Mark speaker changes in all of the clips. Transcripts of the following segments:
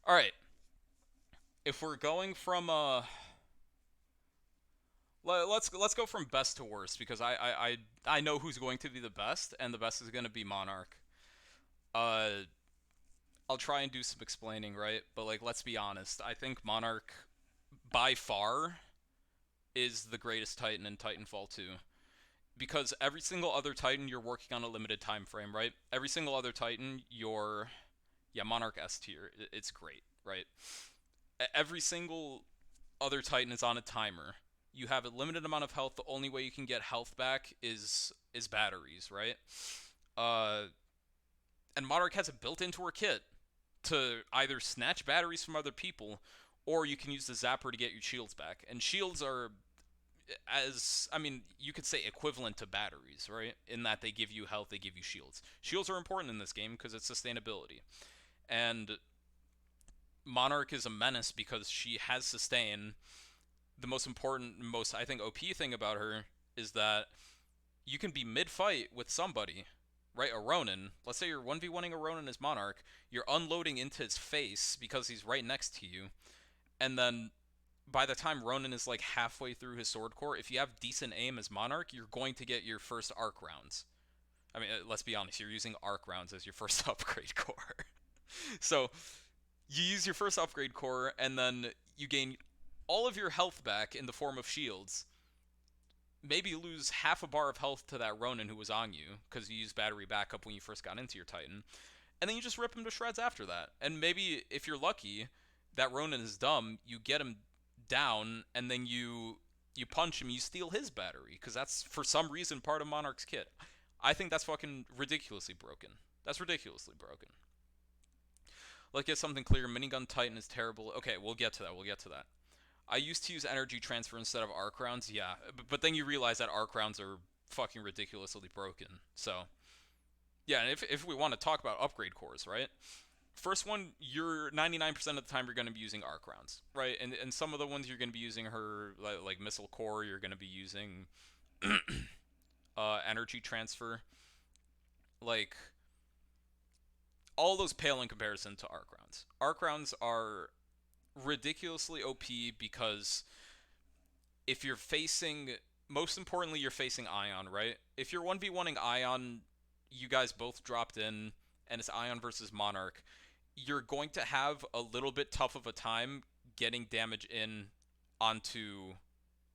Speaker 1: All right. If we're going from let's go from best to worst because I know who's going to be the best, and the best is going to be Monarch. Uh, I'll try and do some explaining, right? But like, let's be honest. I think Monarch by far is the greatest Titan in Titanfall 2 because every single other Titan you're working on a limited time frame, right? Every single other Titan you're Monarch S tier. It's great, right? Every single other Titan is on a timer. You have a limited amount of health. The only way you can get health back is batteries, right? Uh, and Monarch has it built into her kit to either snatch batteries from other people, or you can use the zapper to get your shields back. And shields are, as I mean, you could say equivalent to batteries, right? In that they give you health, they give you shields. Shields are important in this game because it's sustainability. And Monarch is a menace because she has sustain. The most important, most I think OP thing about her is that you can be mid-fight with somebody, right? A Ronin. Let's say you're 1v1ing a Ronin as Monarch. You're unloading into his face because he's right next to you. And then by the time Ronin is like halfway through his sword core, if you have decent aim as Monarch, you're going to get your first arc rounds. I mean, let's be honest, you're using arc rounds as your first upgrade core. So you use your first upgrade core, and then you gain all of your health back in the form of shields. Maybe lose half a bar of health to that Ronin who was on you because you used battery backup when you first got into your Titan, and then you just rip him to shreds after that. And maybe if you're lucky, that Ronin is dumb, you get him down, and then you punch him, you steal his battery because that's for some reason part of Monarch's kit. I think that's fucking ridiculously broken. That's ridiculously broken. Let's get something clear. Minigun Titan is terrible. Okay, we'll get to that. We'll get to that. I used to use energy transfer instead of arc rounds. Yeah, but then you realize that arc rounds are fucking ridiculously broken. So yeah, and if we want to talk about upgrade cores, right? First one, you're 99% of the time you're going to be using arc rounds, right? And some of the ones you're going to be using her like missile core. You're going to be using energy transfer. Like all those pale in comparison to arc rounds. Arc rounds are ridiculously OP because if you're facing, most importantly, you're facing Ion, right? If you're 1v1ing Ion, you guys both dropped in, and it's Ion versus Monarch, you're going to have a little bit tough of a time getting damage in onto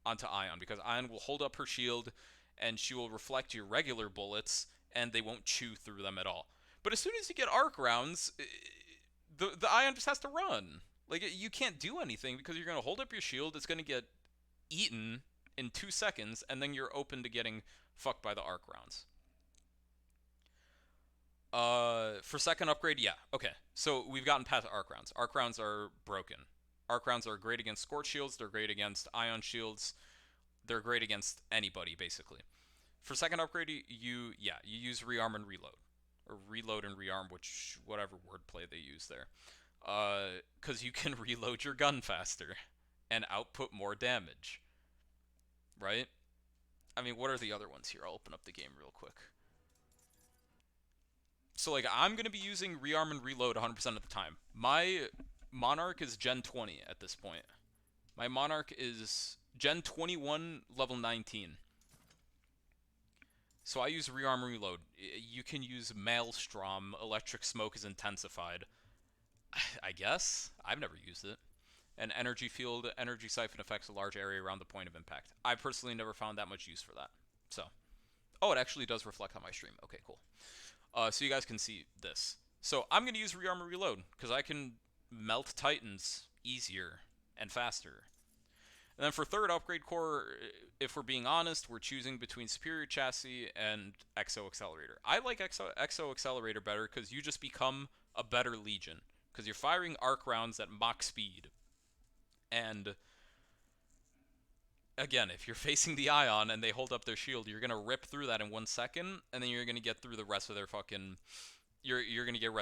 Speaker 1: Ion because Ion will hold up her shield and she will reflect your regular bullets and they won't chew through them at all. But as soon as you get arc rounds, the Ion just has to run. Like you can't do anything because you're going to hold up your shield. It's going to get eaten in 2 seconds, and then you're open to getting fucked by the arc rounds. For second upgrade, yeah, okay. So we've gotten past arc rounds. Arc rounds are broken. Arc rounds are great against Scorch shields. They're great against Ion shields. They're great against anybody basically. For second upgrade, you use rearm and reload, or reload and rearm, which whatever wordplay they use there. Because you can reload your gun faster and output more damage, right? I mean, what are the other ones here? I'll open up the game real quick. So, like, I'm going to be using rearm and reload 100% of the time. My Monarch is Gen 20 at this point. My Monarch is Gen 21, level 19. So I use rearm and reload. You can use Maelstrom. Electric Smoke is intensified. I guess. I've never used it. An energy field, energy siphon affects a large area around the point of impact. I personally never found that much use for that. So, oh, it actually does reflect on my stream. Okay, cool. So you guys can see this. So I'm going to use rearm and reload because I can melt titans easier and faster. And then for third upgrade core, if we're being honest, we're choosing between Superior Chassis and Exo Accelerator. I like Exo Accelerator better because you just become a better Legion because you're firing arc rounds at Mach speed. And again, if you're facing the Ion and they hold up their shield, you're gonna rip through that in 1 second, and then you're gonna get through the rest of their fucking. You're gonna get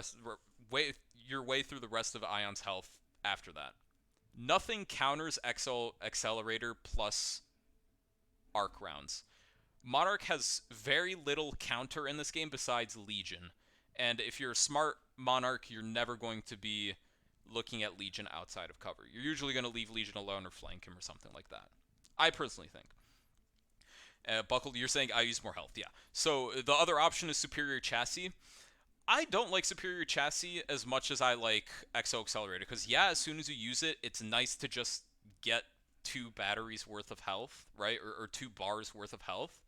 Speaker 1: your way through the rest of Ion's health after that. Nothing counters Exo Accelerator plus arc rounds. Monarch has very little counter in this game besides Legion, and if you're a smart Monarch, you're never going to be looking at Legion outside of cover. You're usually going to leave Legion alone or flank him or something like that. I personally think. Buckled, you're saying I use more health. Yeah. So the other option is Superior Chassis. I don't like Superior Chassis as much as I like Exo Accelerator, because yeah, as soon as you use it, it's nice to just get 2 batteries worth of health, right? Or 2 bars worth of health.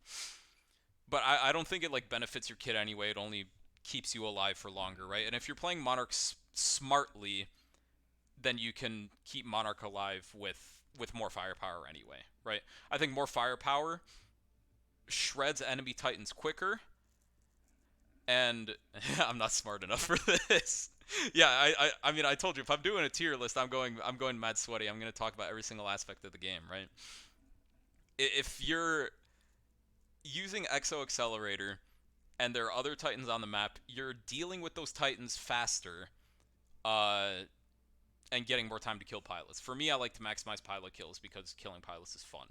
Speaker 1: But I don't think it like benefits your kit anyway. It only keeps you alive for longer, right? And if you're playing Monarch smartly, then you can keep Monarch alive with more firepower anyway, right? I think more firepower shreds enemy titans quicker, and I'm not smart enough for this. Yeah, I mean I told you if I'm doing a tier list, I'm going mad sweaty. I'm going to talk about every single aspect of the game, right? If you're using Exo Accelerator and there are other titans on the map, you're dealing with those titans faster, uh, and getting more time to kill pilots. For me, I like to maximize pilot kills because killing pilots is fun.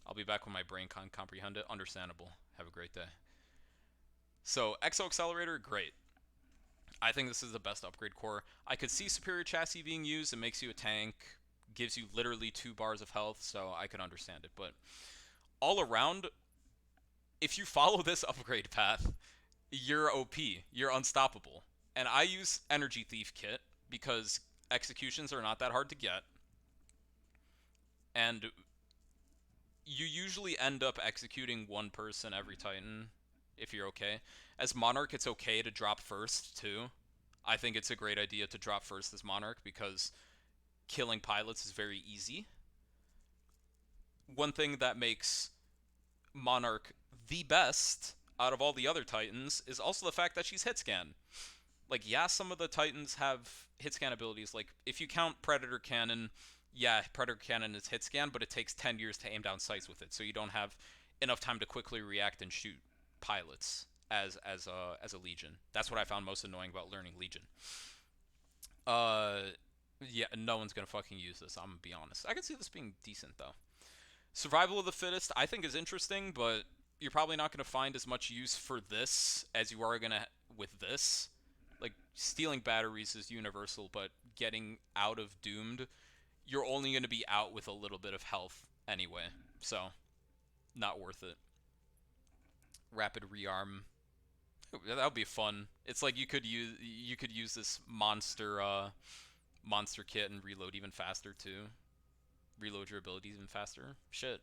Speaker 1: I'll be back when my brain can comprehend it. Understandable. Have a great day. So, Exo Accelerator, great. I think this is the best upgrade core. I could see Superior Chassis being used. It makes you a tank, gives you literally 2 bars of health, so I could understand it. But all around, if you follow this upgrade path, you're OP. You're unstoppable. And I use Energy Thief Kit because executions are not that hard to get. And you usually end up executing one person every Titan if you're okay. As Monarch, it's okay to drop first, too. I think it's a great idea to drop first as Monarch because killing pilots is very easy. One thing that makes Monarch the best out of all the other Titans is also the fact that she's hit scan. Like, yeah, some of the Titans have hit scan abilities. Like, if you count Predator Cannon, yeah, Predator Cannon is hit scan, but it takes 10 years to aim down sights with it, so you don't have enough time to quickly react and shoot pilots as a Legion. That's what I found most annoying about learning Legion. Uh, yeah, no one's gonna fucking use this. I'm gonna be honest. I can see this being decent though. Survival of the Fittest, I think, is interesting, but you're probably not gonna find as much use for this as you are gonna with this. Like, stealing batteries is universal, but getting out of Doomed, you're only going to be out with a little bit of health anyway. So, not worth it. Rapid rearm. That would be fun. It's like you could use this monster kit and reload even faster too. Reload your abilities even faster. Shit.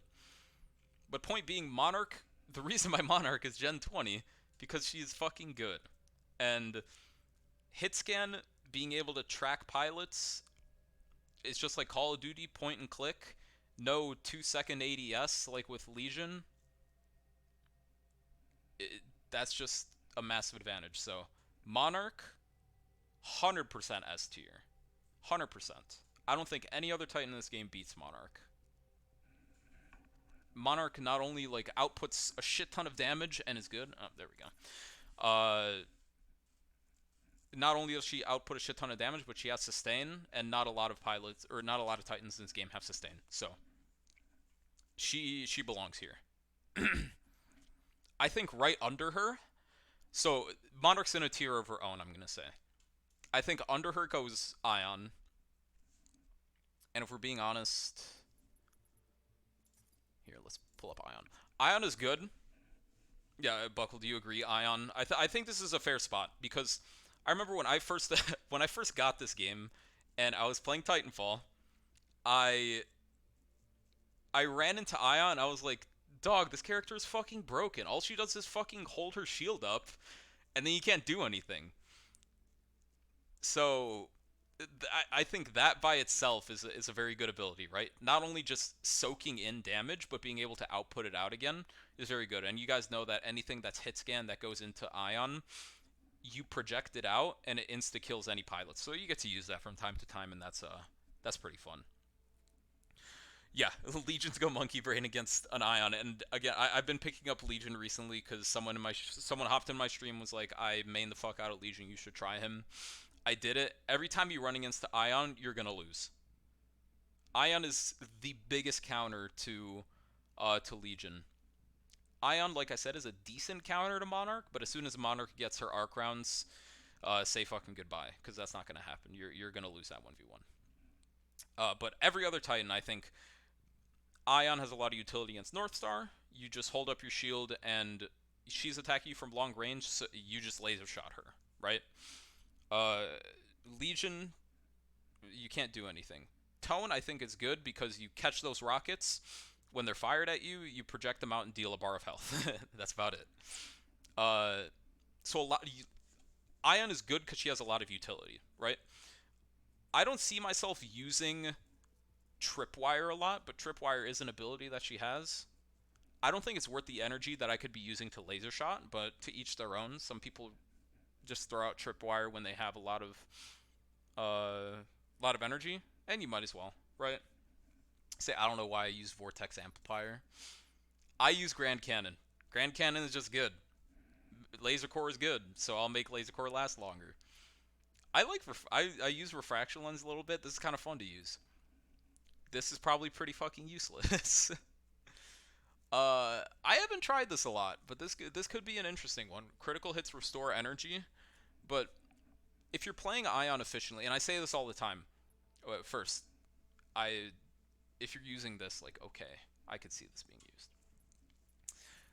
Speaker 1: But point being, Monarch. The reason my Monarch is Gen 20 because she's fucking good, and hit scan being able to track pilots, it's just like Call of Duty point and click, no 2-second ADS like with Legion. That's just a massive advantage. So Monarch, 100% S tier, 100%. I don't think any other Titan in this game beats Monarch. Monarch not only like outputs a shit ton of damage and is good. Oh, there we go. Not only does she output a shit ton of damage, but she has sustain, and not a lot of pilots or not a lot of Titans in this game have sustain. So she belongs here. I think right under her. So Monarch's in a tier of her own, I'm gonna say. I think under her goes Ion. And if we're being honest, here, let's pull up Ion. Ion is good. Yeah, Buckle, do you agree? Ion. I think this is a fair spot because I remember when I first when I first got this game and I was playing Titanfall, I I ran into Ion. I was like, dog, this character is fucking broken. All she does is fucking hold her shield up, and then you can't do anything. So I think that by itself is a very good ability, right? Not only just soaking in damage, but being able to output it out again is very good. And you guys know that anything that's hit scan that goes into Ion, you project it out and it insta kills any pilots. So you get to use that from time to time, and that's pretty fun. Yeah, Legions go monkey brain against an Ion, and again, I've been picking up Legion recently because someone hopped in my stream, was like, I main the fuck out of Legion, you should try him. I did it. Every time you run against the Ion, you're gonna lose. Ion is the biggest counter to Legion. Ion, like I said, is a decent counter to Monarch, but as soon as Monarch gets her arc rounds, say fucking goodbye, because that's not gonna happen. You're gonna lose that 1v1. But every other Titan, I think Ion has a lot of utility against Northstar. You just hold up your shield and she's attacking you from long range, so you just laser shot her, right? Uh, Legion, you can't do anything. Tone, I think, is good because you catch those rockets. When they're fired at you, you project them out and deal a bar of health. That's about it. Uh, so a lot. Ion is good because she has a lot of utility, right? I don't see myself using Tripwire a lot, but Tripwire is an ability that she has. I don't think it's worth the energy that I could be using to laser shot, but to each their own. Some people just throw out Tripwire when they have a lot of energy, and you might as well, right? Say I don't know why I use Vortex Amplifier. I use Grand Cannon. Grand Cannon is just good. Laser Core is good, so I'll make Laser Core last longer. I use Refraction Lens a little bit. This is kind of fun to use. This is probably pretty fucking useless. I haven't tried this a lot, but this could be an interesting one. Critical hits restore energy, but if you're playing Ion efficiently, and I say this all the time, first, I if you're using this, like, okay, I could see this being used.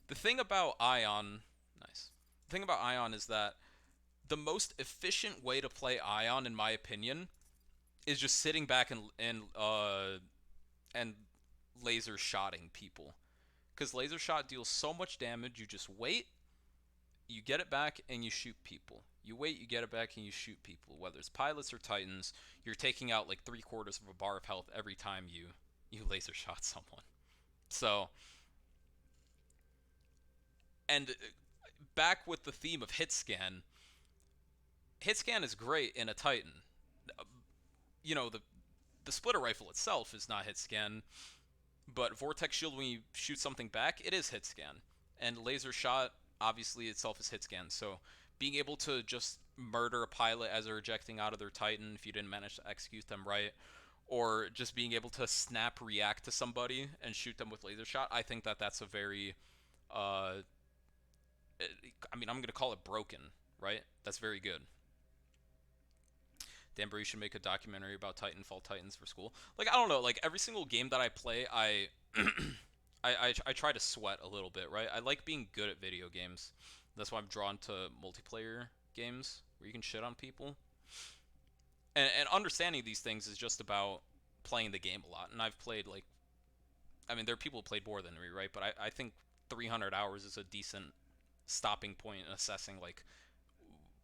Speaker 1: The thing about Ion, nice. The thing about Ion is that the most efficient way to play Ion, in my opinion, is just sitting back and laser shotting people. Because laser shot deals so much damage, you just wait, you get it back, and you shoot people. You wait, you get it back, and you shoot people. Whether it's pilots or titans, you're taking out like 3/4 of a bar of health every time you laser shot someone. So, and back with the theme of hit scan is great in a titan. You know, the splitter rifle itself is not hit scan, but vortex shield, when you shoot something back, it is hit scan, and laser shot obviously itself is hit scan. So being able to just murder a pilot as they're ejecting out of their titan if you didn't manage to execute them right, or just being able to snap react to somebody and shoot them with laser shot, I think that that's a very uh I mean, I'm gonna call it broken, right? That's very good. Danbury should make a documentary about Titanfall Titans for school. Like, I don't know, like every single game that I play, I try to sweat a little bit, right? I like being good at video games. That's why I'm drawn to multiplayer games where you can shit on people. And understanding these things is just about playing the game a lot. And I've played like, I mean, there are people who played more than me, right? But I think 300 hours is a decent stopping point in assessing like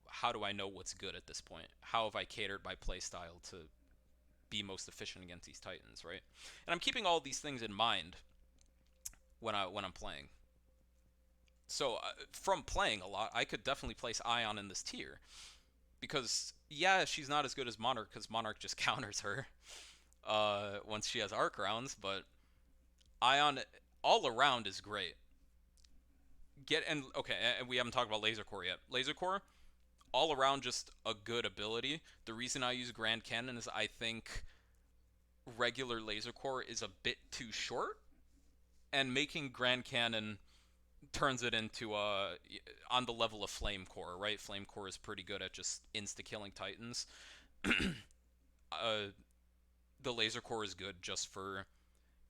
Speaker 1: how do I know what's good at this point? How have I catered my playstyle to be most efficient against these titans, right? And I'm keeping all these things in mind when I'm playing. So from playing a lot, I could definitely place Ion in this tier because yeah, she's not as good as Monarch because Monarch just counters her once she has arc rounds, but Ion all around is great. And we haven't talked about Laser Core yet. Laser Core all around just a good ability. The reason I use Grand Cannon is I think regular Laser Core is a bit too short, and making Grand Cannon turns it into on the level of Flame Core, right? Flame Core is pretty good at just insta killing Titans. uh, the Laser Core is good just for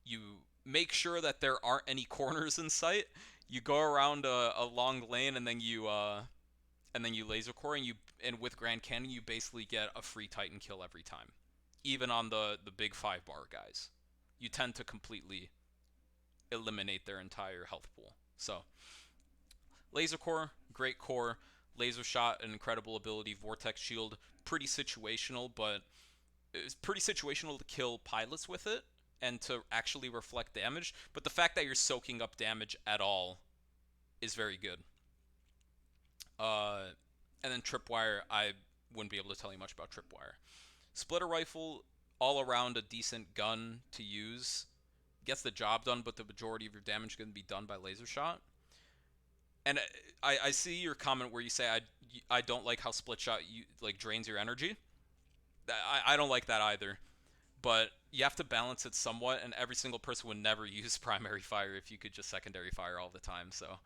Speaker 1: you make sure that there aren't any corners in sight. You go around a long lane and then you laser core and with Grand Cannon you basically get a free Titan kill every time. Even on the big 5 bar guys. You tend to completely eliminate their entire health pool. So laser core, great core, laser shot, an incredible ability, vortex shield, pretty situational, but it's pretty situational to kill pilots with it and to actually reflect damage, but the fact that you're soaking up damage at all is very good. Uh, and then Tripwire, I wouldn't be able to tell you much about Tripwire. Splitter Rifle, all around a decent gun to use. Gets the job done, but the majority of your damage is going to be done by laser shot. And I see your comment where you say I don't like how split shot like drains your energy. I don't like that either. But you have to balance it somewhat, and every single person would never use primary fire if you could just secondary fire all the time. So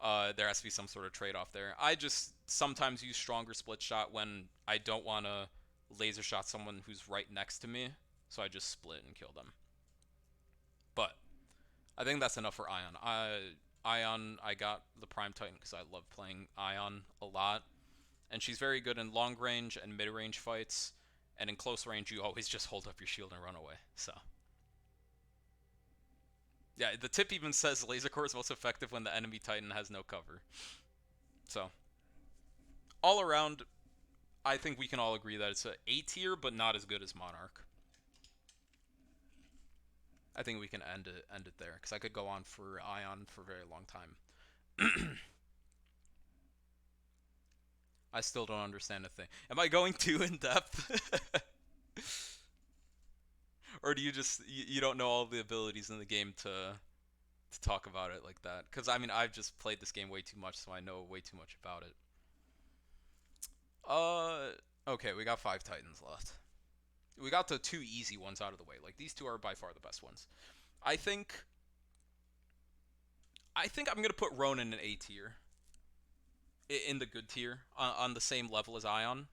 Speaker 1: There has to be some sort of trade-off there. I just sometimes use stronger split shot when I don't want to laser shot someone who's right next to me, so I just split and kill them. But I think that's enough for Ion. I got the Prime Titan because I love playing Ion a lot, and she's very good in long range and mid range fights. And in close range, you always just hold up your shield and run away. So yeah, the tip even says laser core is most effective when the enemy Titan has no cover. So all around, I think we can all agree that it's a A tier, but not as good as Monarch. I think we can end it there because I could go on for Ion for a very long time. I still don't understand a thing. Am I going too in depth? Or do you just you don't know all the abilities in the game to talk about it like that? Because I mean, I've just played this game way too much, so I know way too much about it. Uh, okay, we got 5 Titans left. We got the 2 easy ones out of the way. Like these 2 are by far the best ones. I think. I think I'm gonna put Ronin in A tier, in the good tier, on the same level as Ion.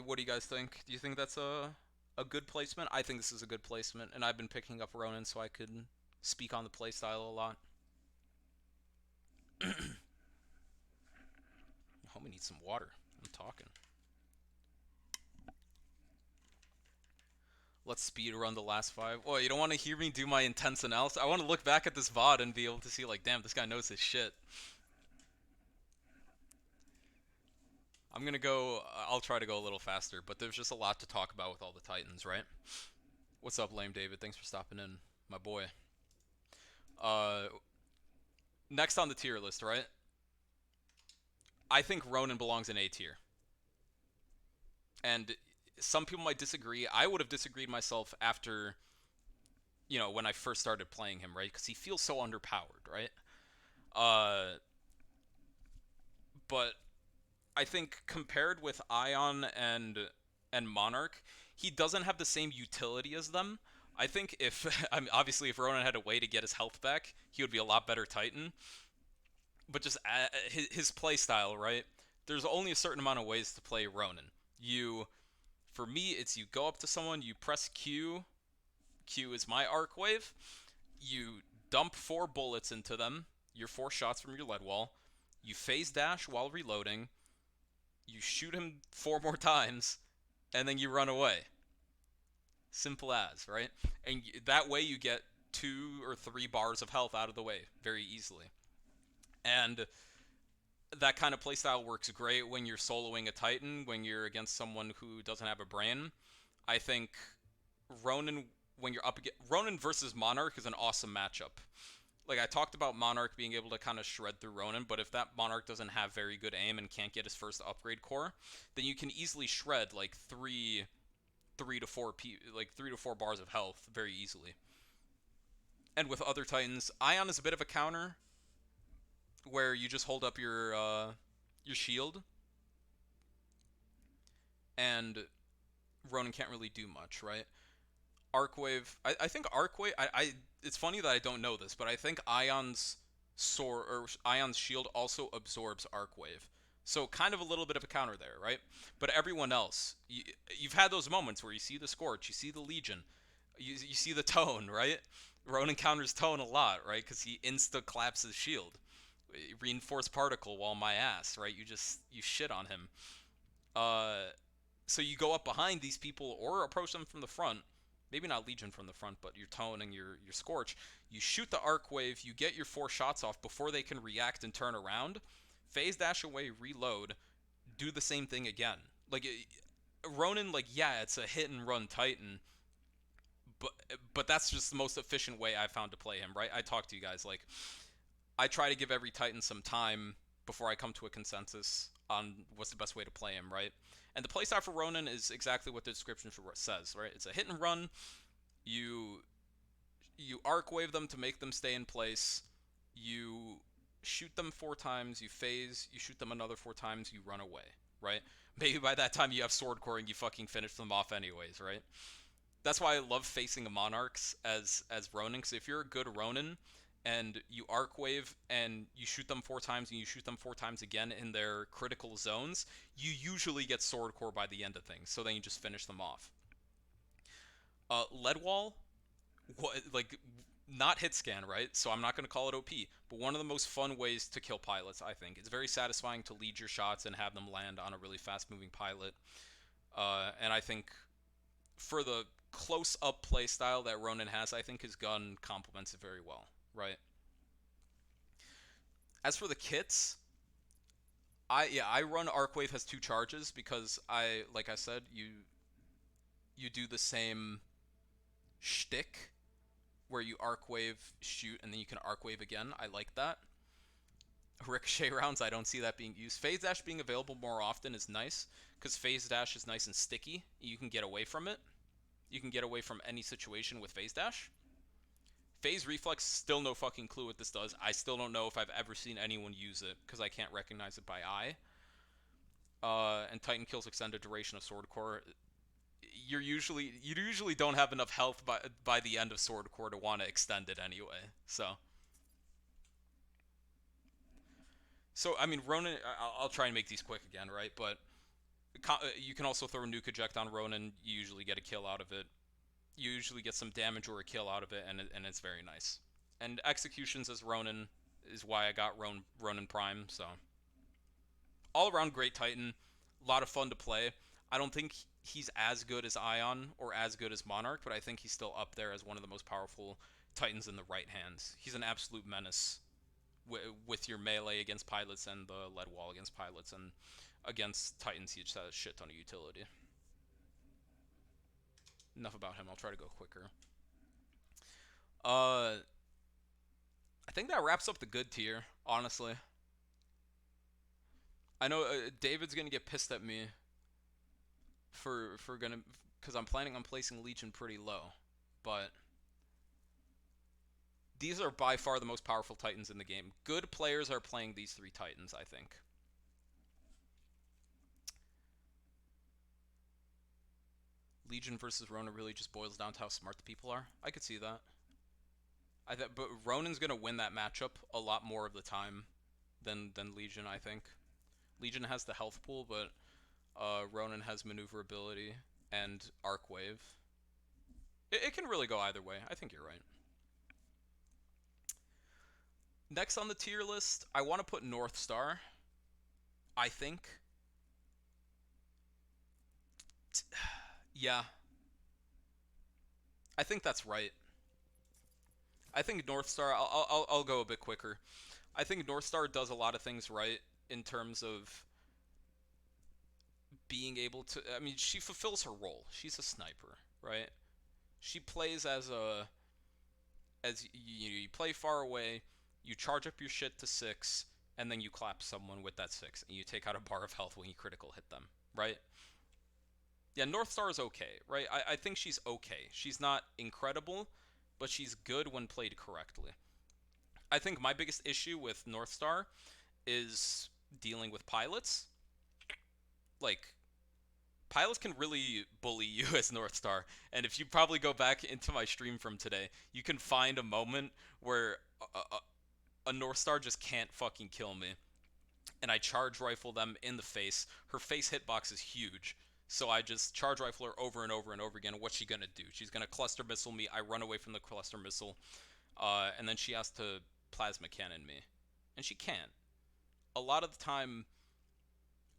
Speaker 1: What do you guys think? Do you think that's a good placement? I think this is a good placement, and I've been picking up Ronin so I could speak on the playstyle a lot. Homie needs some water. I'm talking. Let's speed run the last 5. Oh, you don't want to hear me do my intense analysis? I want to look back at this VOD and be able to see, like, damn, this guy knows his shit. I'm gonna go. I'll try to go a little faster, but there's just a lot to talk about with all the Titans, right? What's up, Lame David? Thanks for stopping in, my boy. Uh, Next on the tier list, right? I think Ronin belongs in A tier. And some people might disagree. I would have disagreed myself after, when I first started playing him, right? Because he feels so underpowered, right? Uh, but I think compared with Ion and Monarch, he doesn't have the same utility as them. I think if I mean, obviously if Ronan had a way to get his health back, he would be a lot better Titan. But just his play style, right? There's only a certain amount of ways to play Ronan. For me, it's you go up to someone, you press Q. Q is my arc wave. You dump 4 bullets into them. Your 4 shots from your lead wall. You phase dash while reloading. You shoot him 4 more times, and then you run away. Simple as, right? And that way you get 2 or 3 bars of health out of the way very easily. And that kind of playstyle works great when you're soloing a Titan, when you're against someone who doesn't have a brain. I think Ronin, when you're up against Ronin versus Monarch, is an awesome matchup. Like I talked about Monarch being able to kind of shred through Ronin, but if that Monarch doesn't have very good aim and can't get his first upgrade core, then you can easily shred like like 3 to 4 bars of health very easily. And with other Titans, Ion is a bit of a counter, where you just hold up your shield, and Ronin can't really do much, right? Arcwave, I think Arcwave, it's funny that I don't know this, but I think Ion's sword or Ion's shield also absorbs Arcwave. So kind of a little bit of a counter there, right? But everyone else, you've had those moments where you see the Scorch, you see the Legion, you see the Tone, right? Ronin counters Tone a lot, right? Because he insta claps his shield. Reinforced particle while my ass, right? You shit on him. Uh, so you go up behind these people or approach them from the front. Maybe not Legion from the front, but your Tone and your Scorch. You shoot the arc wave. You get your 4 shots off before they can react and turn around. Phase dash away, reload. Do the same thing again. Like Ronin, like yeah, it's a hit and run Titan, but that's just the most efficient way I've found to play him. Right? I talked to you guys like I try to give every Titan some time before I come to a consensus on what's the best way to play him, right? And the playstyle for Ronin is exactly what the description says, right? It's a hit and run. You arc wave them to make them stay in place. You shoot them 4 times. You phase. You shoot them another 4 times. You run away, right? Maybe by that time you have sword core and you fucking finish them off anyways, right? That's why I love facing Monarchs as Ronin, because if you're a good Ronin and you arc wave and you shoot them 4 times and you shoot them 4 times again in their critical zones, you usually get sword core by the end of things. So then you just finish them off. Lead wall, what like not hit scan, right? So I'm not going to call it OP, but one of the most fun ways to kill pilots, I think. It's very satisfying to lead your shots and have them land on a really fast moving pilot. And I think for the close up play style that Ronin has, I think his gun complements it very well, right? As for the kits, I run Arcwave has 2 charges because I like I said, you do the same shtick where you Arcwave, shoot, and then you can Arcwave again. I like that. Ricochet rounds, I don't see that being used. Phase Dash being available more often is nice because Phase Dash is nice and sticky. You can get away from it. You can get away from any situation with Phase Dash. Phase Reflex, still no fucking clue what this does. I still don't know if I've ever seen anyone use it because I can't recognize it by eye. And Titan kills extended duration of Sword Core. You usually don't have enough health by the end of Sword Core to want to extend it anyway. So I mean Ronin. I'll try and make these quick again, right? But you can also throw Nuke Eject on Ronin. You usually get a kill out of it. You usually get some damage or a kill out of it, and it's very nice. And executions as Ronin is why I got Ronin Prime. So all around great Titan, a lot of fun to play. I don't think he's as good as Ion or as good as Monarch, but I think he's still up there as one of the most powerful Titans in the right hands. He's an absolute menace with your melee against pilots and the lead wall against pilots, and against Titans he just has a shit ton of utility. Enough about him. I'll try to go quicker. I think that wraps up the good tier. Honestly, I know David's gonna get pissed at me for gonna because I'm planning on placing Legion pretty low, but these are by far the most powerful Titans in the game. Good players are playing these 3 Titans, I think. Legion versus Ronin really just boils down to how smart the people are. I could see that. But Ronin's gonna win that matchup a lot more of the time than Legion. I think Legion has the health pool, but Ronin has maneuverability and arc wave. It can really go either way. I think you're right. Next on the tier list, I want to put Northstar. I think. Yeah, I think that's right. I think Northstar. I'll go a bit quicker. I think Northstar does a lot of things right in terms of being able to. I mean, she fulfills her role. She's a sniper, right? She plays as you play far away, you charge up your shit to 6, and then you clap someone with that 6, and you take out a bar of health when you critical hit them, right? Yeah, Northstar is okay, right? I think she's okay. She's not incredible, but she's good when played correctly. I think my biggest issue with Northstar is dealing with pilots. Like, pilots can really bully you as Northstar. And if you probably go back into my stream from today, you can find a moment where a Northstar just can't fucking kill me. And I charge rifle them in the face. Her face hitbox is huge. So I just charge rifle her over and over and over again. What's she gonna do? She's gonna cluster missile me. I run away from the cluster missile. And then she has to plasma cannon me. And she can't. A lot of the time,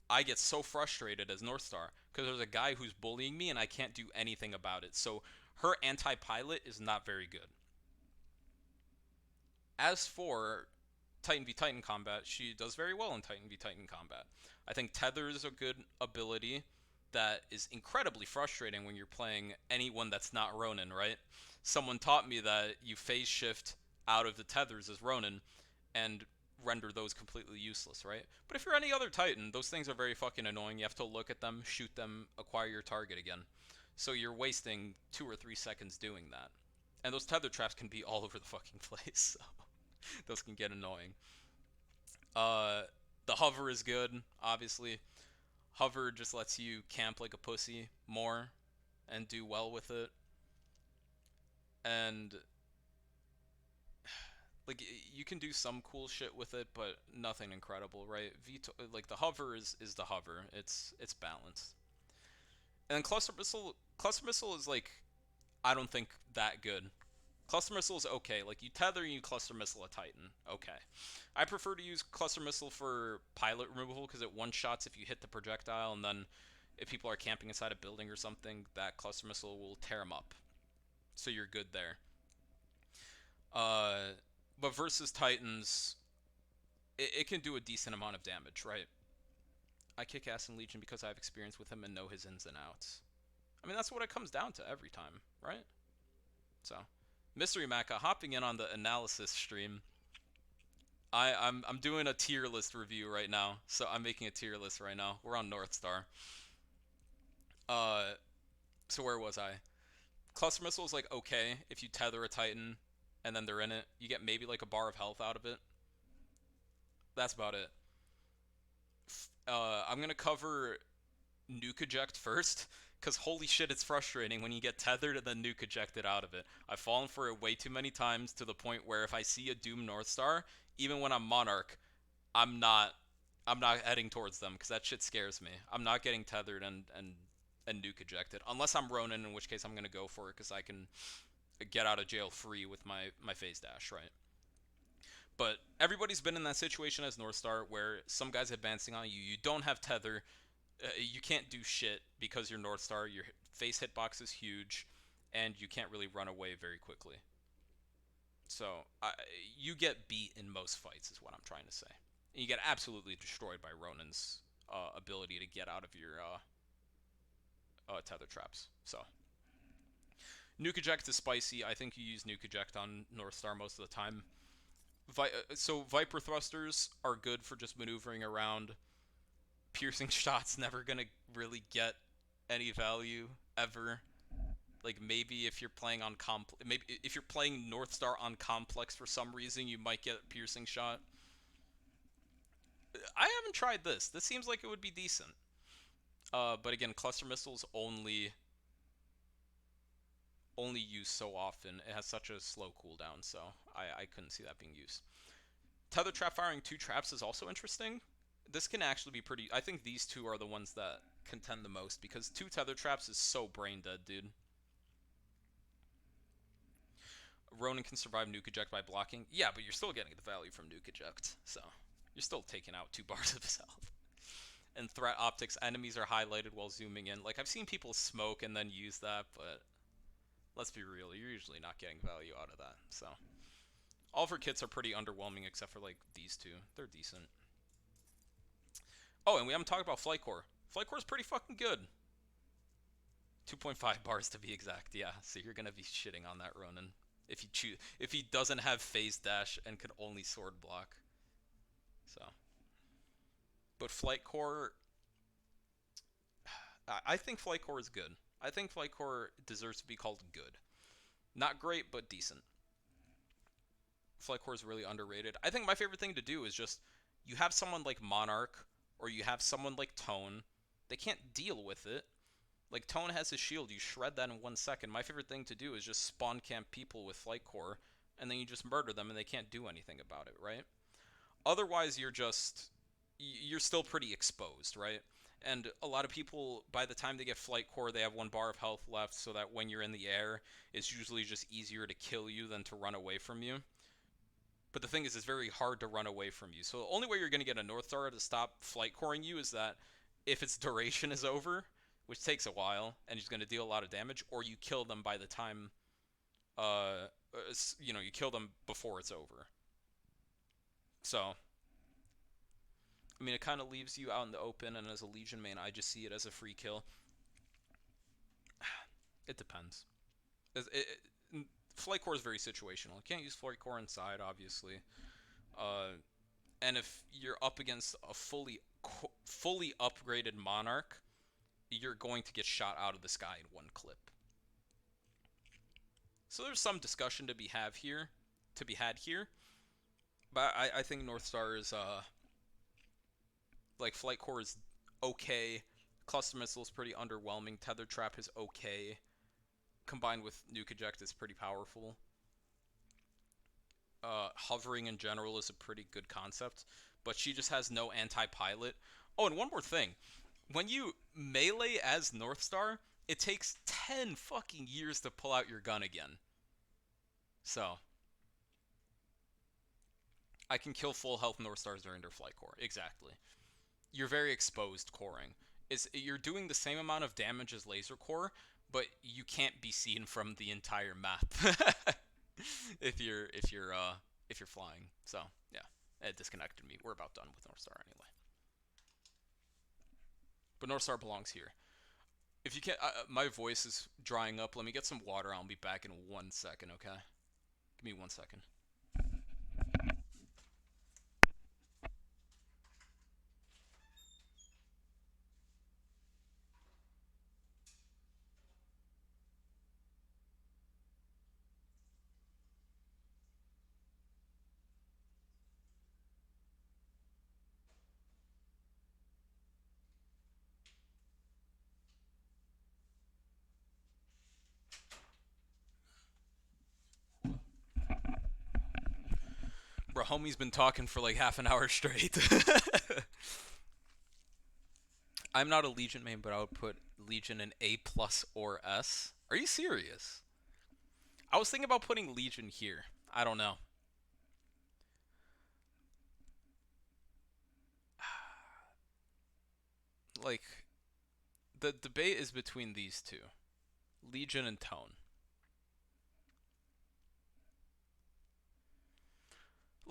Speaker 1: I get so frustrated as Northstar because there's a guy who's bullying me and I can't do anything about it. So her anti-pilot is not very good. As for Titan v Titan combat, she does very well in Titan v Titan combat. I think Tether is a good ability that is incredibly frustrating when you're playing anyone that's not Ronin, right? Someone taught me that you phase shift out of the tethers as Ronin and render those completely useless, right? But if you're any other Titan, those things are very fucking annoying. You have to look at them, shoot them, acquire your target again. So you're wasting 2 or 3 seconds doing that. And those tether traps can be all over the fucking place, so those can get annoying. Uh, the hover is good, obviously. Hover just lets you camp like a pussy more and do well with it. and like you can do some cool shit with it, but nothing incredible, right? Like the hover is the hover. It's balanced. And then cluster missile is like I don't think that good. Cluster missile is okay. Like you tether and you cluster missile a Titan. Okay. I prefer to use cluster missile for pilot removal because it one shots if you hit the projectile, and then if people are camping inside a building or something, that cluster missile will tear them up. So you're good there. Uh, but versus Titans, it can do a decent amount of damage, right? I kick ass in Legion because I have experience with him and know his ins and outs. I mean, that's what it comes down to every time, right? So, Mystery Maka hopping in on the analysis stream. I'm doing a tier list review right now, so I'm making a tier list right now. We're on Northstar. Uh, so where was I? Cluster missile is like okay if you tether a Titan, and then they're in it. You get maybe like a bar of health out of it. That's about it. I'm gonna cover nuke eject first, because holy shit, it's frustrating when you get tethered and then nuke ejected out of it. I've fallen for it way too many times to the point where if I see a Doom Northstar, even when I'm Monarch, I'm not I'm not heading towards them because that shit scares me. I'm not getting tethered and nuke ejected unless I'm Ronin, in which case I'm gonna go for it because I can get out of jail free with my phase dash, right? But everybody's been in that situation as Northstar where some guy's advancing on you. You don't have tether, you can't do shit because you're Northstar. Your face hitbox is huge, and you can't really run away very quickly. So you get beat in most fights, is what I'm trying to say. And you get absolutely destroyed by Ronin's ability to get out of your tether traps. So nuke eject is spicy. I think you use nuke eject on Northstar most of the time. So Viper thrusters are good for just maneuvering around. Piercing shots never gonna really get any value ever. Like maybe if you're playing on maybe if you're playing Northstar on complex for some reason, you might get a piercing shot. I haven't tried this. This seems like it would be decent. But again, cluster missiles only used so often. It has such a slow cooldown, so I couldn't see that being used. Tether trap firing two traps is also interesting. This can actually be pretty. I think these two are the ones that contend the most because two tether traps is so brain dead, dude. Ronin can survive nuke eject by blocking. Yeah, but you're still getting the value from nuke eject, so you're still taking out 2 bars of his health. And threat optics, enemies are highlighted while zooming in. Like I've seen people smoke and then use that, but let's be real, you're usually not getting value out of that. So all of her kits are pretty underwhelming except for like these two. They're decent. Oh, and we haven't talked about Flight Core. Flight Core is pretty fucking good. 2.5 bars to be exact. Yeah, so you're gonna be shitting on that Ronin if he doesn't have phase dash and can only sword block. So, but Flight Core, I think Flight Core is good. I think Flight Core deserves to be called good. Not great, but decent. Flight Core is really underrated. I think my favorite thing to do is just you have someone like Monarch or you have someone like Tone. They can't deal with it. Like Tone has his shield, you shred that in 1 second. My favorite thing to do is just spawn camp people with Flight Core, and then you just murder them, and they can't do anything about it, right? Otherwise, you're still pretty exposed, right? And a lot of people, by the time they get Flight Core, they have 1 bar of health left, so that when you're in the air, it's usually just easier to kill you than to run away from you. But the thing is, it's very hard to run away from you. So the only way you're going to get a Northstar to stop Flight Coring you is that if its duration is over, which takes a while, and he's going to deal a lot of damage, or you kill them by the time, you kill them before it's over. So, I mean, it kind of leaves you out in the open, and as a Legion main, I just see it as a free kill. It depends. Flight Core is very situational. You can't use Flight Core inside, obviously. Uh, and if you're up against a fully upgraded Monarch, you're going to get shot out of the sky in one clip. So there's some discussion to be had here, but I think Northstar is like Flight Core is okay. Cluster Missile is pretty underwhelming. Tether Trap is okay. combined with nuke eject is pretty powerful. Hovering in general is a pretty good concept, but she just has no anti-pilot. Oh, and one more thing. When you melee as Northstar, it takes 10 fucking years to pull out your gun again. So, I can kill full health Northstars during their flight core. Exactly. You're very exposed coring. You're doing the same amount of damage as laser core, but you can't be seen from the entire map if you're flying. So yeah, it disconnected me. We're about done with Northstar anyway. But Northstar belongs here. If you can't, my voice is drying up. Let me get some water. I'll be back in 1 second. Okay, give me 1 second. Bro, homie's been talking for like half an hour straight. I'm not a Legion main, but I would put Legion in A plus or S. Are you serious? I was thinking about putting Legion here. I don't know. Like, the debate is between these two, Legion and Tone.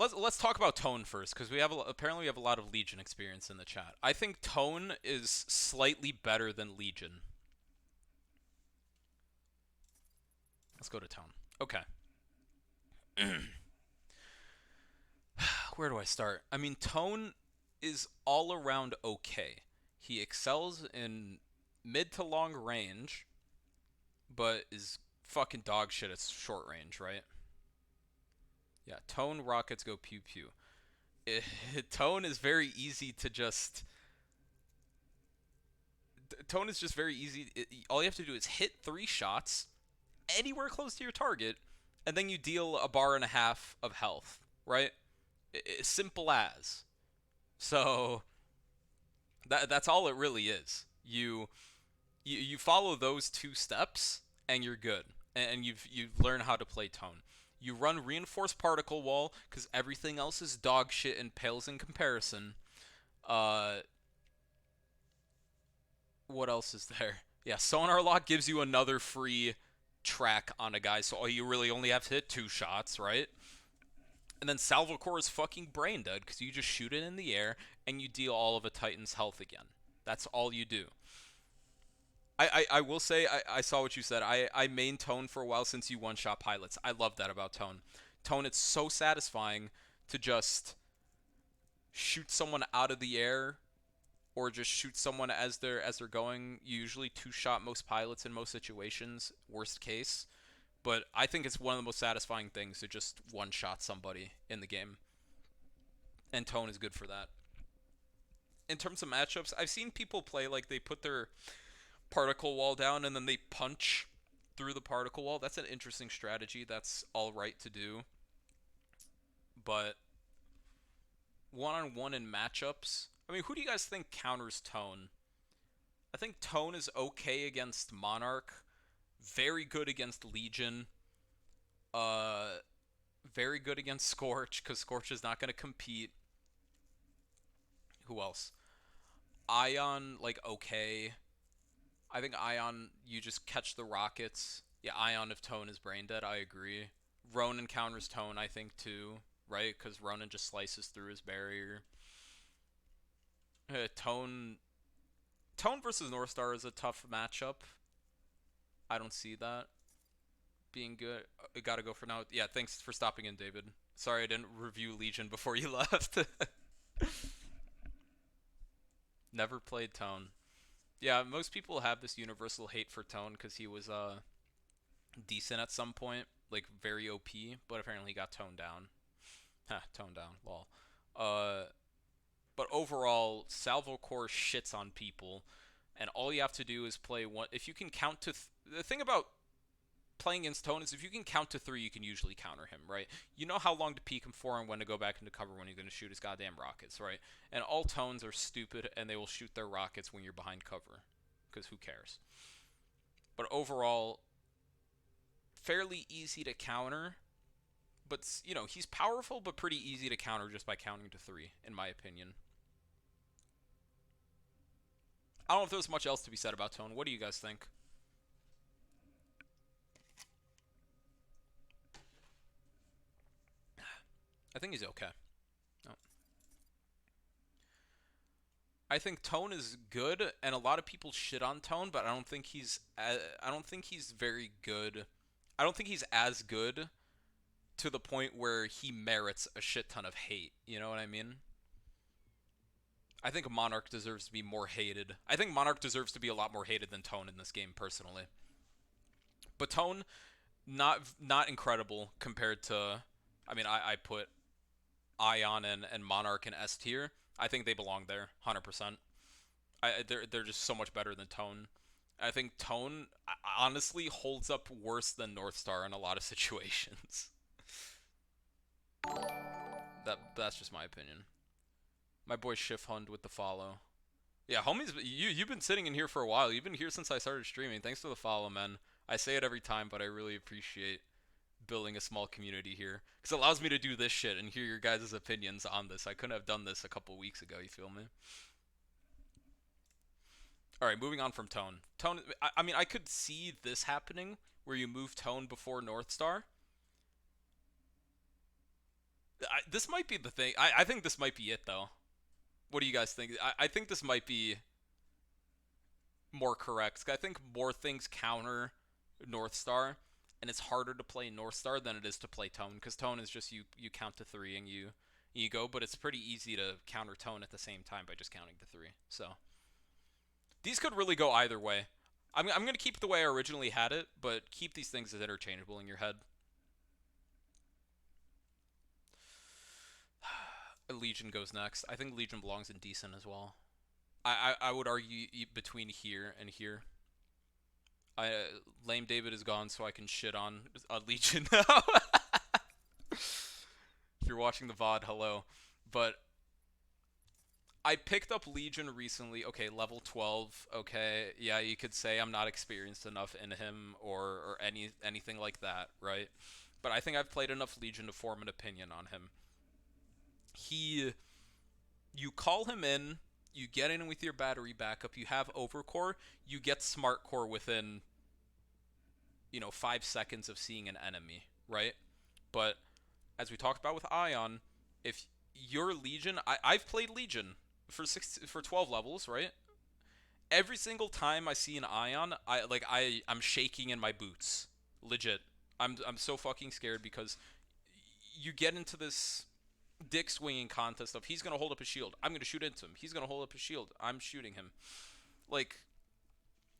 Speaker 1: Let's talk about Tone first, because apparently we have a lot of Legion experience in the chat. I think Tone is slightly better than Legion. Let's go to Tone. Okay. Where do I start? I mean, Tone is all around okay. He excels in mid to long range, but is fucking dog shit at short range, right? Yeah, Tone rockets go pew pew. Tone is very easy to just. Tone is just very easy. All you have to do is hit 3 shots anywhere close to your target, and then you deal a bar and a half of health, right? Simple as. So that's all it really is. You follow those 2 steps, and you're good, and you learn how to play Tone. You run reinforced particle wall because everything else is dog shit and pales in comparison. Uh, what else is there? Yeah, sonar lock gives you another free track on a guy, so you really only have to hit 2 shots, right? And then Salvo Core is fucking brain dead because you just shoot it in the air and you deal all of a Titan's health again. That's all you do. I will say, I saw what you said. I main Tone for a while since you one-shot pilots. I love that about Tone. Tone, it's so satisfying to just shoot someone out of the air or just shoot someone as they're going. You usually 2-shot most pilots in most situations, worst case. But I think it's one of the most satisfying things to just one-shot somebody in the game. And Tone is good for that. In terms of matchups, I've seen people play like they put their particle wall down and then they punch through the particle wall. That's an interesting strategy. That's all right to do. But one-on-one in matchups, I mean, who do you guys think counters Tone? I think Tone is okay against Monarch, very good against Legion, uh, very good against Scorch, because Scorch is not going to compete. Who else? Ion, like, okay. I think Ion, you just catch the rockets. Yeah, Ion if Tone is brain dead, I agree. Ronin counters Tone, I think, too, right? Because Ronin just slices through his barrier. Tone versus Northstar is a tough matchup. I don't see that being good. I gotta go for now. Yeah, thanks for stopping in, David. Sorry I didn't review Legion before you left. Never played Tone. Yeah, most people have this universal hate for Tone because he was decent at some point, like very OP, but apparently he got toned down. Toned down, lol. But overall, Salvo Core shits on people, and all you have to do is play one. If you can count to the thing about playing against Tone is if you can count to 3, you can usually counter him, right? You know how long to peek him for and when to go back into cover when he's going to shoot his goddamn rockets, right? And all Tones are stupid and they will shoot their rockets when you're behind cover, because who cares? But overall, fairly easy to counter. But, you know, he's powerful but pretty easy to counter just by counting to 3, in my opinion. I don't know if there's much else to be said about Tone. What do you guys think? I think he's okay. Oh. I think Tone is good, and a lot of people shit on Tone, but I don't think he's very good. I don't think he's as good to the point where he merits a shit ton of hate. You know what I mean? I think Monarch deserves to be more hated. I think Monarch deserves to be a lot more hated than Tone in this game, personally. But Tone, not incredible compared to. I mean, I put Ion and Monarch in S tier. I think they belong there, 100%. They're just so much better than Tone. I think Tone honestly holds up worse than Northstar in a lot of situations. That's just my opinion. My boy Shift with the follow. Yeah, homies, you've been sitting in here for a while. You've been here since I started streaming. Thanks for the follow, man. I say it every time, but I really appreciate building a small community here because it allows me to do this shit and hear your guys' opinions on this. I couldn't have done this a couple weeks ago. You feel me? All right, moving on from Tone. Tone. I mean, I could see this happening where you move Tone before Northstar. This might be the thing. I think this might be it though. What do you guys think? I think this might be more correct. I think more things counter Northstar, and it's harder to play Northstar than it is to play Tone, because Tone is just you count to 3 and you go, but it's pretty easy to counter Tone at the same time by just counting to 3. So these could really go either way. I'm gonna keep it the way I originally had it, but keep these things as interchangeable in your head. Legion goes next. I think Legion belongs in decent as well. I would argue between here and here. Lame David is gone, so I can shit on Legion now. If you're watching the VOD, hello. But I picked up Legion recently. Okay, level 12. Okay, yeah, you could say I'm not experienced enough in him or anything like that, right? But I think I've played enough Legion to form an opinion on him. You call him in, you get in with your battery backup, you have overcore, you get smart core within 5 seconds of seeing an enemy, right? But as we talked about with Ion, if you're Legion, I've played Legion for 12 levels, right? Every single time I see an Ion, I'm shaking in my boots. Legit. I'm so fucking scared because you get into this dick swinging contest of he's gonna hold up his shield, I'm gonna shoot into him. He's gonna hold up his shield, I'm shooting him. Like,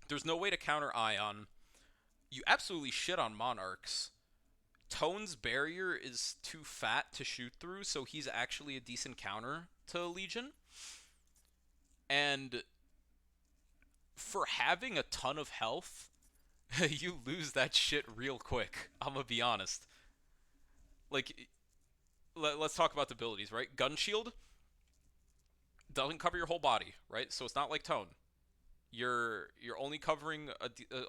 Speaker 1: there's no way to counter Ion. You absolutely shit on Monarchs. Tone's barrier is too fat to shoot through, so he's actually a decent counter to Legion. And for having a ton of health, you lose that shit real quick. I'm gonna be honest. Like, let's talk about the abilities, right? Gun Shield doesn't cover your whole body, right? So it's not like Tone. You're only covering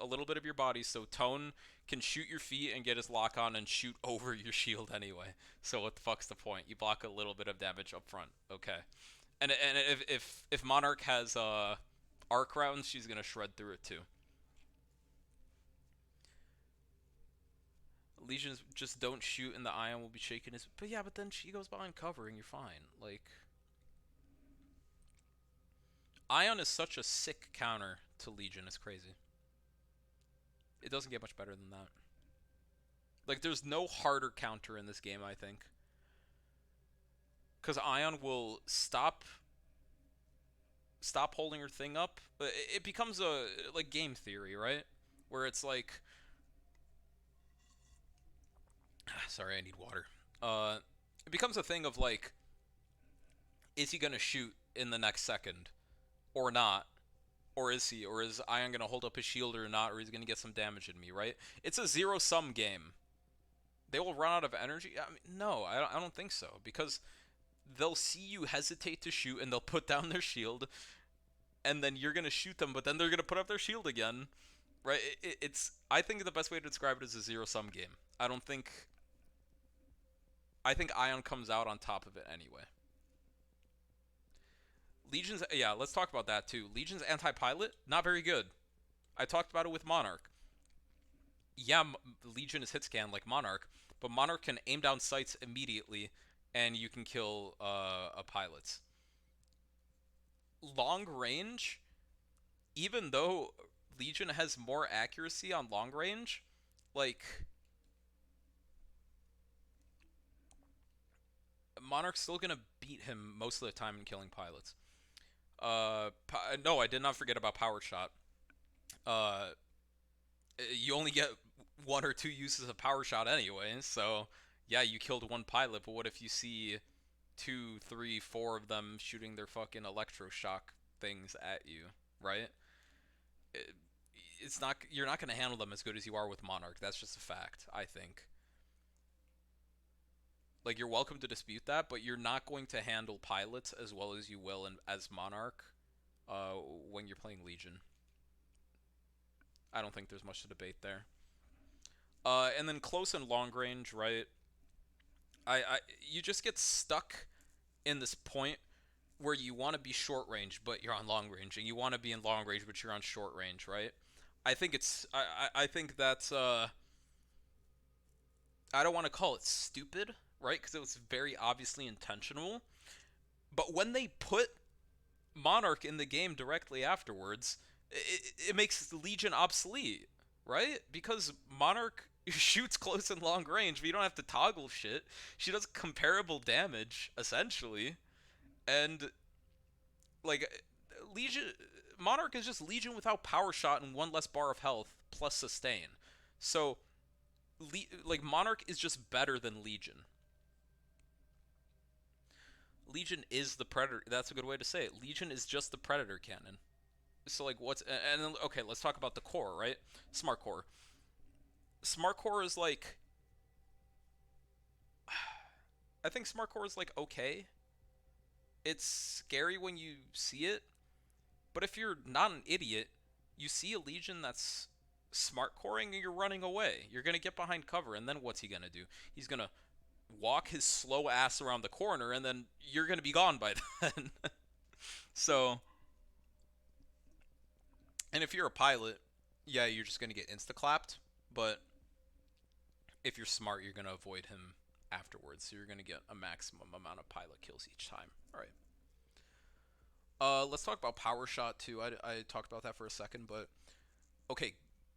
Speaker 1: a little bit of your body, so Tone can shoot your feet and get his lock on and shoot over your shield anyway. So what the fuck's the point? You block a little bit of damage up front. Okay. And if Monarch has arc rounds, she's gonna shred through it too. Legions just don't shoot and the Ion will be shaking his... But yeah, but then she goes behind cover and you're fine. Like... Ion is such a sick counter to Legion, it's crazy. It doesn't get much better than that. Like, there's no harder counter in this game, I think. Because Ion will stop holding her thing up. It becomes a, like, game theory, right? Where it's like... Sorry, I need water. It becomes a thing of, like, is he gonna shoot in the next second or not? Or is he? Or is Ion gonna hold up his shield or not? Or he's gonna get some damage in me, right? It's a zero-sum game. They will run out of energy. I mean, no, I don't think so because they'll see you hesitate to shoot and they'll put down their shield, and then you're gonna shoot them, but then they're gonna put up their shield again, right? It's I think the best way to describe it is a zero-sum game. I don't think I think Ion comes out on top of it anyway. Legion's, yeah, let's talk about that too. Legion's anti-pilot, not very good. I talked about it with Monarch. Yeah, Legion is hit scan like Monarch, but Monarch can aim down sights immediately, and you can kill a pilots. Long range, even though Legion has more accuracy on long range, like Monarch's still gonna beat him most of the time in killing pilots. No, I did not forget about power shot. Uh, you only get one or two uses of power shot anyway, so yeah, you killed one pilot, but what if you see two, three, four of them shooting their fucking electroshock things at you, right? It, it's not you're not gonna handle them as good as you are with Monarch. That's just a fact, I think. Like you're welcome to dispute that, but you're not going to handle pilots as well as you will as Monarch uh, when you're playing Legion. I don't think there's much to debate there. And then close and long range, right? I you just get stuck in this point where you want to be short range but you're on long range, and you want to be in long range but you're on short range, right? I think that's I don't want to call it stupid, right? Because it was very obviously intentional. But when they put Monarch in the game directly afterwards, it makes Legion obsolete, right? Because Monarch shoots close and long range, but you don't have to toggle shit. She does comparable damage essentially, and like Legion, Monarch is just Legion without power shot and one less bar of health plus sustain. So like Monarch is just better than Legion. Legion is the predator. That's a good way to say it. Legion is just the predator cannon. So like what's and then okay, let's talk about the core, right? Smart core. Smart core is like I think smart core is like okay. It's scary when you see it, but if you're not an idiot, you see a Legion that's smart coring and you're running away. You're gonna get behind cover, and then what's he gonna do? He's gonna walk his slow ass around the corner, and then you're gonna be gone by then. So, and if you're a pilot, yeah, you're just gonna get insta clapped. But if you're smart, you're gonna avoid him afterwards. So you're gonna get a maximum amount of pilot kills each time. All right. Let's talk about power shot too. I talked about that for a second, but okay,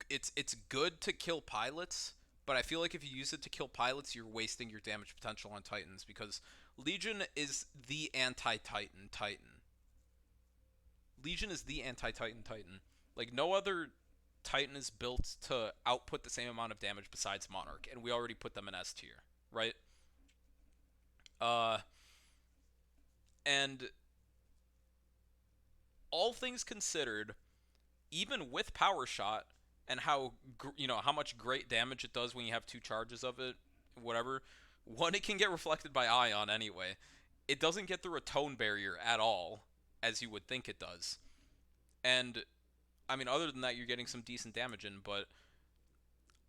Speaker 1: it's good to kill pilots, but I feel like if you use it to kill pilots, you're wasting your damage potential on Titans because Legion is the anti-Titan Titan. Legion is the anti-Titan Titan. Like no other Titan is built to output the same amount of damage besides Monarch, and we already put them in S tier, right? Uh, and all things considered, even with power shot and how how much great damage it does when you have two charges of it, whatever. One, it can get reflected by ion anyway. It doesn't get through a tone barrier at all, as you would think it does. And I mean, other than that, you're getting some decent damage in, but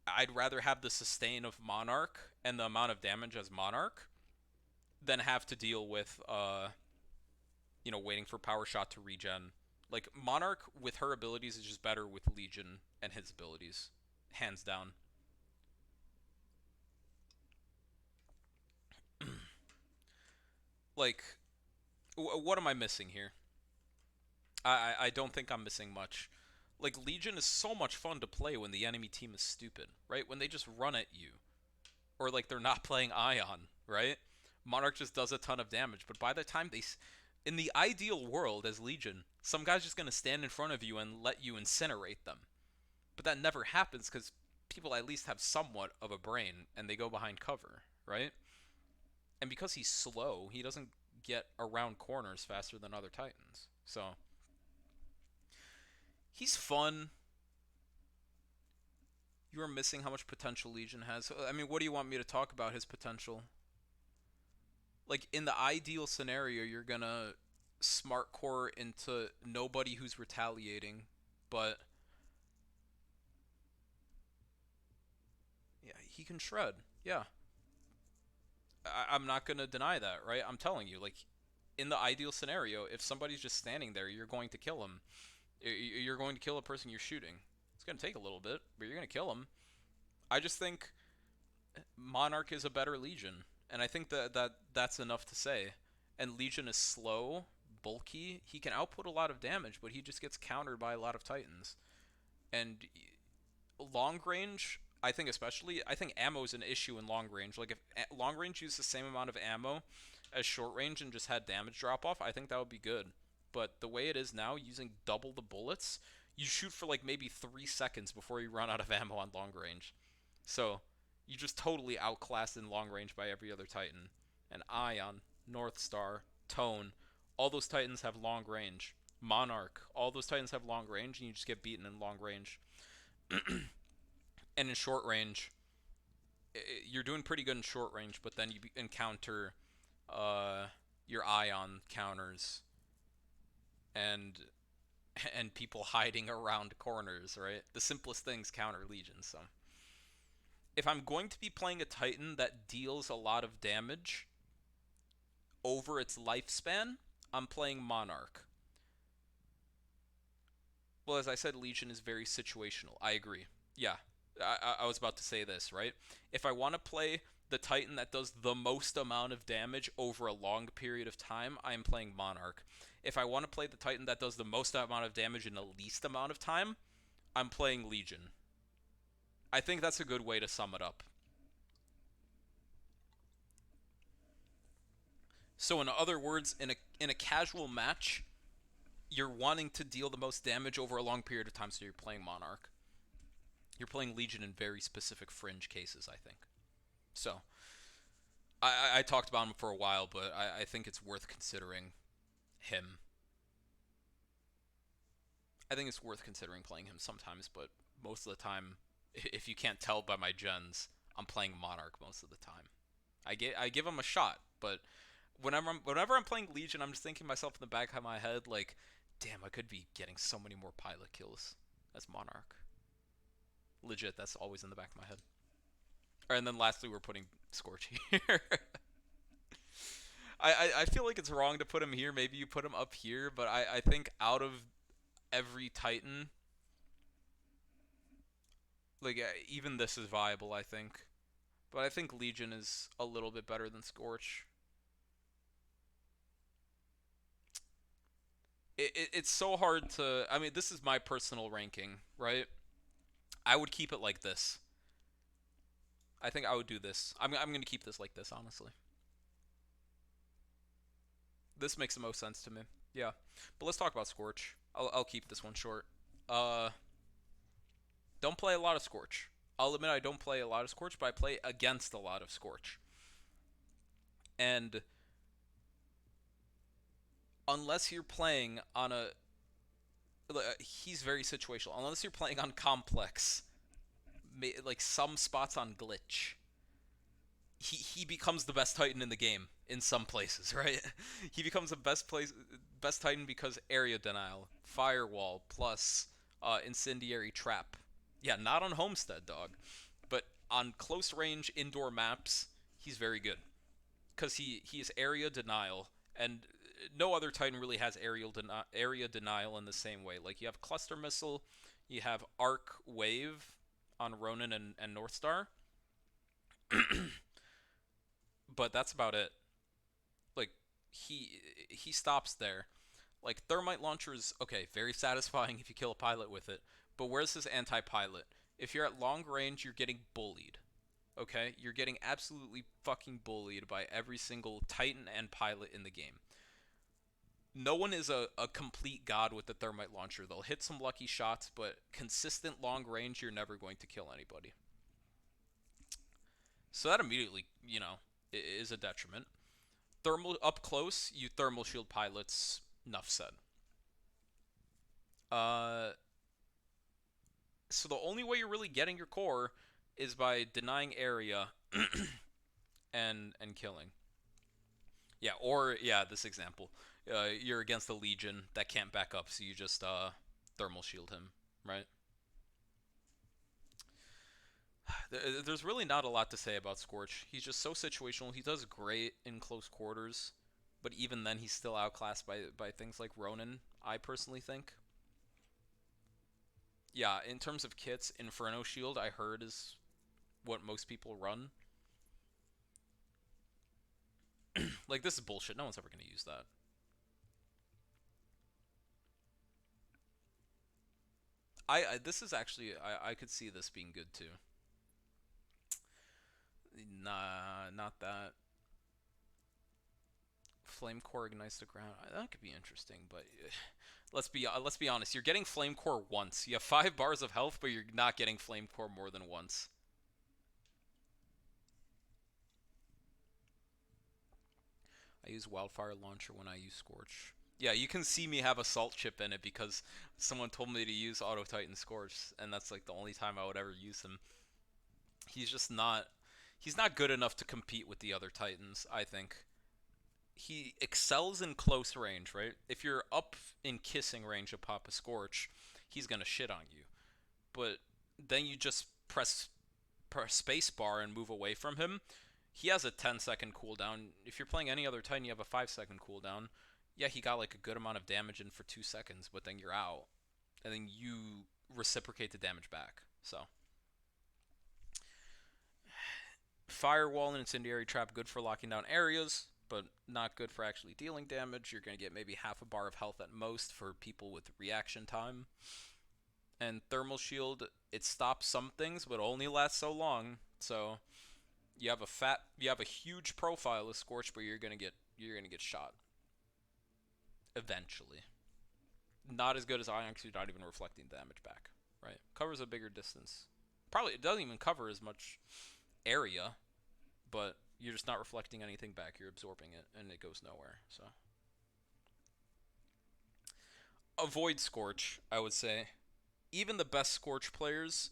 Speaker 1: I'd rather have the sustain of Monarch and the amount of damage as Monarch than have to deal with waiting for power shot to regen. Like Monarch with her abilities is just better with Legion and his abilities, hands down. Like, what am I missing here? I don't think I'm missing much. Like Legion is so much fun to play when the enemy team is stupid, right? When they just run at you, or like they're not playing Ion, right? Monarch just does a ton of damage, but by the time in the ideal world as Legion, some guy's just gonna stand in front of you and let you incinerate them. But that never happens because people at least have somewhat of a brain and they go behind cover, right? And because he's slow, he doesn't get around corners faster than other Titans. So He's fun. You are missing how much potential Legion has. I mean, what do you want me to talk about his potential? Like, in the ideal scenario, you're gonna smart core into nobody who's retaliating, but yeah, he can shred. Yeah, I'm not gonna deny that, right? I'm telling you, like, in the ideal scenario, if somebody's just standing there, you're going to kill him. You're going to kill a person you're shooting. It's gonna take a little bit, but you're gonna kill him. I just think Monarch is a better Legion, and I think that's enough to say. And Legion is slow, bulky. He can output a lot of damage, but he just gets countered by a lot of Titans. And long range, I think especially, I think ammo is an issue in long range. Like if long range used the same amount of ammo as short range and just had damage drop off, I think that would be good. But the way it is now, using double the bullets, you shoot for like maybe 3 seconds before you run out of ammo on long range. So you just totally outclassed in long range by every other Titan. And Ion, Northstar, Tone, all those Titans have long range. Monarch, all those Titans have long range, and you just get beaten in long range. And in short range, you're doing pretty good in short range, but then you encounter uh, your Ion counters and people hiding around corners, right? The simplest things counter Legion. So if I'm going to be playing a Titan that deals a lot of damage over its lifespan, I'm playing Monarch. Well, as I said, Legion is very situational. I agree. Yeah, I was about to say this, right? If I want to play the Titan that does the most amount of damage over a long period of time, I am playing Monarch. If I want to play the Titan that does the most amount of damage in the least amount of time, I'm playing Legion. I think that's a good way to sum it up. So in other words, in a casual match, you're wanting to deal the most damage over a long period of time, so you're playing Monarch. You're playing Legion in very specific fringe cases, I think. So I talked about him for a while, but I think it's worth considering him. I think it's worth considering playing him sometimes, but most of the time, if you can't tell by my gens, I'm playing Monarch most of the time. I give him a shot, but whenever I'm playing Legion, I'm just thinking to myself in the back of my head, like, damn, I could be getting so many more pilot kills as Monarch. Legit, that's always in the back of my head. And then lastly, we're putting Scorch here. I feel like it's wrong to put him here. Maybe you put him up here, but I think out of every Titan, like even this is viable, I think. But I think Legion is a little bit better than Scorch. It's so hard to. I mean, this is my personal ranking, right? I would keep it like this. I think I would do this. I'm gonna keep this like this, honestly. This makes the most sense to me. Yeah, but let's talk about Scorch. I'll keep this one short. Uh, don't play a lot of Scorch. I'll admit I don't play a lot of Scorch, but I play against a lot of Scorch. And unless you're playing on a, he's very situational. Unless you're playing on complex, like some spots on glitch, he becomes the best Titan in the game in some places, right? He becomes the best Titan because area denial, firewall, plus incendiary trap. Yeah, not on Homestead, dog, but on close range indoor maps, he's very good because he is area denial, and no other Titan really has area denial in the same way. Like you have cluster missile, you have arc wave on Ronin and Northstar, but that's about it. Like he stops there. Like thermite launchers, okay, very satisfying if you kill a pilot with it. But where's his anti-pilot? If you're at long range, you're getting bullied. Okay, you're getting absolutely fucking bullied by every single Titan and pilot in the game. No one is a complete god with the thermite launcher. They'll hit some lucky shots, but consistent long range, you're never going to kill anybody. So that immediately, is a detriment. Thermal up close, you thermal shield pilots. Enough said. Uh, So the only way you're really getting your core is by denying area and killing. Yeah, or yeah, this example. You're against a legion that can't back up, so you just thermal shield him, right? There's really not a lot to say about Scorch. He's just so situational. He does great in close quarters, but even then, he's still outclassed by things like Ronin. I personally think. Yeah, in terms of kits, Inferno Shield I heard is what most people run. Like this is bullshit. No one's ever gonna use that. I this is actually I could see this being good too. Nah, not that. Flame core ignites the ground. That could be interesting, but let's be honest. You're getting flame core once. You have 5 bars of health, but you're not getting flame core more than once. I use wildfire launcher when I use Scorch. Yeah, you can see me have a salt chip in it because someone told me to use Auto Titan Scorch, and that's like the only time I would ever use him. He's just not. He's not good enough to compete with the other Titans, I think. He excels in close range, right? If you're up in kissing range of Papa Scorch, he's gonna shit on you. But then you just press space bar and move away from him. He has a 10-second cooldown. If you're playing any other Titan, you have a 5-second cooldown. Yeah, he got like a good amount of damage in for 2 seconds, but then you're out, and then you reciprocate the damage back. So Firewall and Incendiary Trap good for locking down areas, but not good for actually dealing damage. You're going to get maybe half a bar of health at most for people with reaction time. And Thermal Shield, it stops some things, but only lasts so long. So you have a huge profile of Scorch, but you're gonna get shot eventually. Not as good as Ion because you're not even reflecting damage back, right? Covers a bigger distance. Probably it doesn't even cover as much area, but you're just not reflecting anything back. You're absorbing it, and it goes nowhere. So avoid Scorch, I would say. Even the best Scorch players,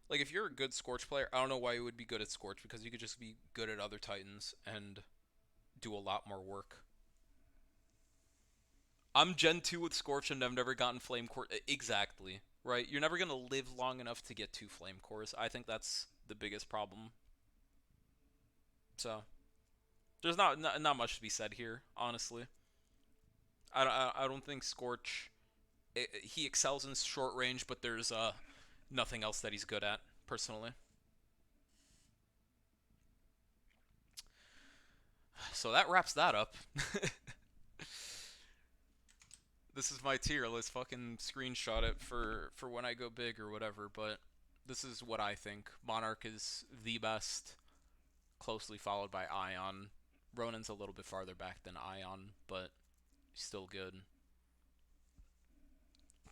Speaker 1: like if you're a good Scorch player, I don't know why you would be good at Scorch because you could just be good at other Titans and do a lot more work. I'm Gen 2 with Scorch and I've never gotten Flame Core. Exactly, right? You're never going to live long enough to get 2 Flame Cores. I think that's the biggest problem. So, there's not much to be said here, honestly. I don't think Scorch he excels in short range, but there's nothing else that he's good at personally. So that wraps that up. This is my tier. Let's fucking screenshot it for when I go big or whatever. But this is what I think. Monarch is the best, closely followed by Ion. Ronin's a little bit farther back than Ion, but still good.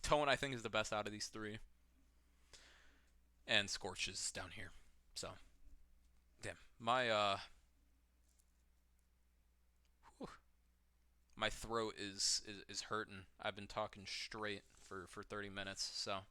Speaker 1: Tone I think is the best out of these three, and Scorch is down here. So damn, whew, my throat is hurting. I've been talking straight for 30 minutes, so